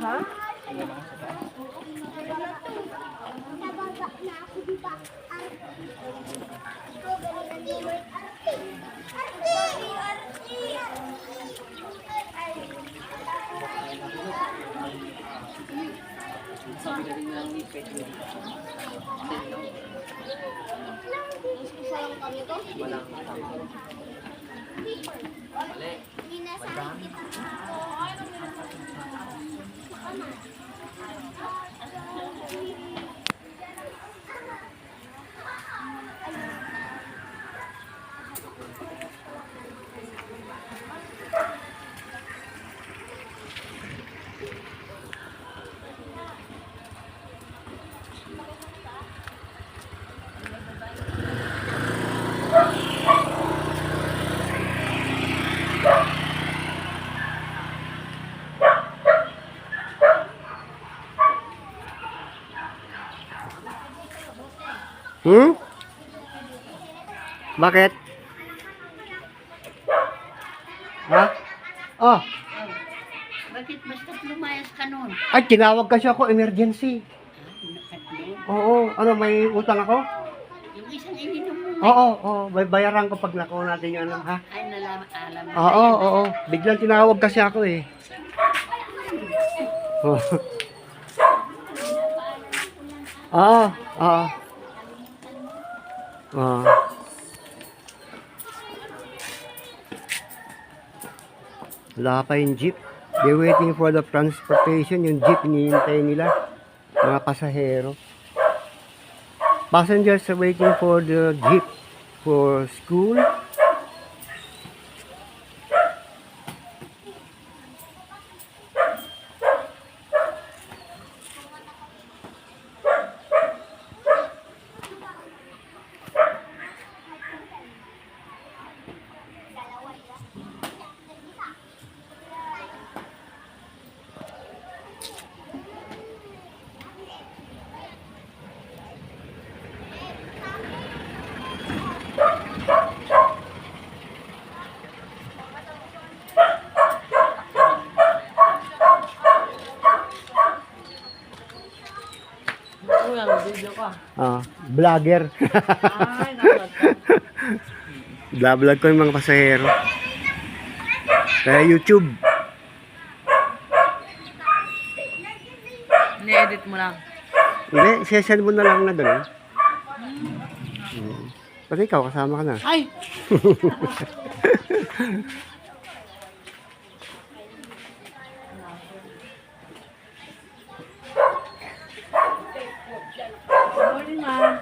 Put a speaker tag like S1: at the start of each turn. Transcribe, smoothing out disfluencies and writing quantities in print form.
S1: Ha?
S2: Sabi na rin lang ni Pet. Walang tao. Mali.
S3: Bakit? Ha? Oh,
S1: Bakit basta lumayas ka nun?
S3: ay tinawag kasi ako, emergency.
S1: Tatlo.
S3: Oo, ano, may utang ako?
S1: Yung isang ininom mo.
S3: Oo, bayaran ko pag nakuha natin yung ano, ha?
S1: Ay, alam mo.
S3: Oo. Biglang tinawag kasi ako eh. Oo. Oo. Wala pa yung jeep. They're waiting for the transportation. Yung jeep, hinihintay nila. Mga pasahero. Passengers are waiting for the jeep for school.
S2: Kuya, video ka.
S3: Vlogger.
S2: Ay, nakalad ka.
S3: Vlog ko yung mga pasahero. Kaya YouTube.
S2: Ni-edit mo lang.
S3: Hindi, session mo na lang na gano'n. Pati ikaw, kasama ka na.
S2: Ay! Morning, ma.